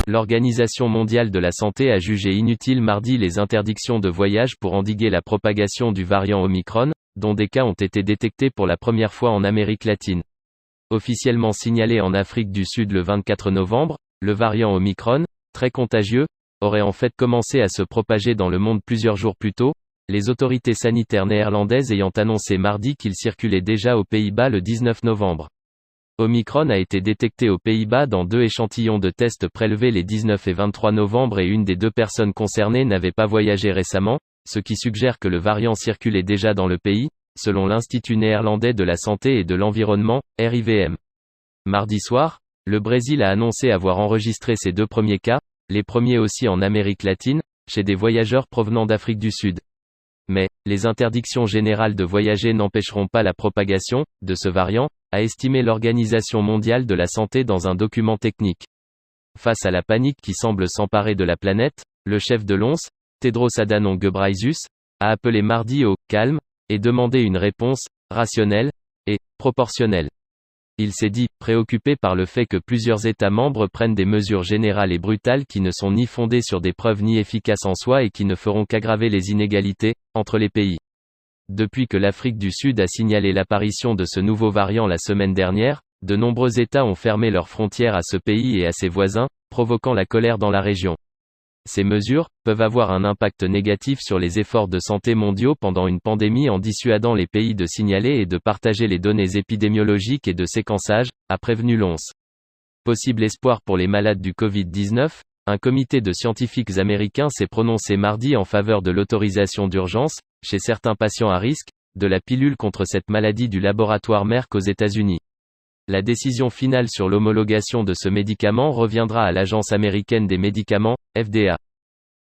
L'Organisation mondiale de la santé a jugé inutile mardi les interdictions de voyage pour endiguer la propagation du variant Omicron, dont des cas ont été détectés pour la première fois en Amérique latine. Officiellement signalé en Afrique du Sud le 24 novembre, le variant Omicron, très contagieux, aurait en fait commencé à se propager dans le monde plusieurs jours plus tôt, les autorités sanitaires néerlandaises ayant annoncé mardi qu'il circulait déjà aux Pays-Bas le 19 novembre. Omicron a été détecté aux Pays-Bas dans 2 échantillons de tests prélevés les 19 et 23 novembre et une des 2 personnes concernées n'avait pas voyagé récemment, ce qui suggère que le variant circulait déjà dans le pays, selon l'Institut néerlandais de la santé et de l'environnement, RIVM. Mardi soir, le Brésil a annoncé avoir enregistré ses 2 premiers cas, les premiers aussi en Amérique latine, chez des voyageurs provenant d'Afrique du Sud. Mais, les interdictions générales de voyager n'empêcheront pas la propagation de ce variant, a estimé l'Organisation mondiale de la santé dans un document technique. Face à la panique qui semble s'emparer de la planète, le chef de l'OMS, Tedros Adhanom Ghebreyesus, a appelé mardi au « calme » et demandé une réponse « rationnelle » et « proportionnelle ». Il s'est dit préoccupé par le fait que plusieurs États membres prennent des mesures générales et brutales qui ne sont ni fondées sur des preuves ni efficaces en soi et qui ne feront qu'aggraver les inégalités entre les pays. Depuis que l'Afrique du Sud a signalé l'apparition de ce nouveau variant la semaine dernière, de nombreux États ont fermé leurs frontières à ce pays et à ses voisins, provoquant la colère dans la région. Ces mesures peuvent avoir un impact négatif sur les efforts de santé mondiaux pendant une pandémie en dissuadant les pays de signaler et de partager les données épidémiologiques et de séquençage, a prévenu l'OMS. Possible espoir pour les malades du Covid-19, un comité de scientifiques américains s'est prononcé mardi en faveur de l'autorisation d'urgence, chez certains patients à risque, de la pilule contre cette maladie du laboratoire Merck aux États-Unis. La décision finale sur l'homologation de ce médicament reviendra à l'Agence américaine des médicaments, FDA.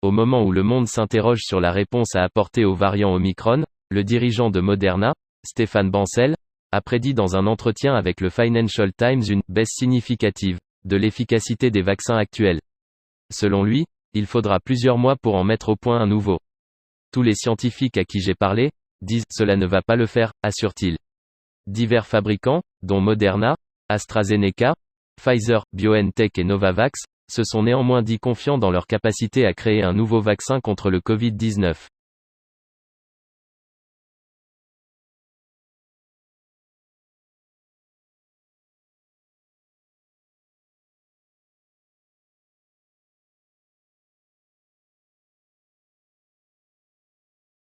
Au moment où le monde s'interroge sur la réponse à apporter au variant Omicron, le dirigeant de Moderna, Stéphane Bancel, a prédit dans un entretien avec le Financial Times une « baisse significative » de l'efficacité des vaccins actuels. Selon lui, il faudra plusieurs mois pour en mettre au point un nouveau. Tous les scientifiques à qui j'ai parlé, disent « cela ne va pas le faire », assure-t-il. Divers fabricants, dont Moderna, AstraZeneca, Pfizer, BioNTech et Novavax, se sont néanmoins dit confiants dans leur capacité à créer un nouveau vaccin contre le Covid-19.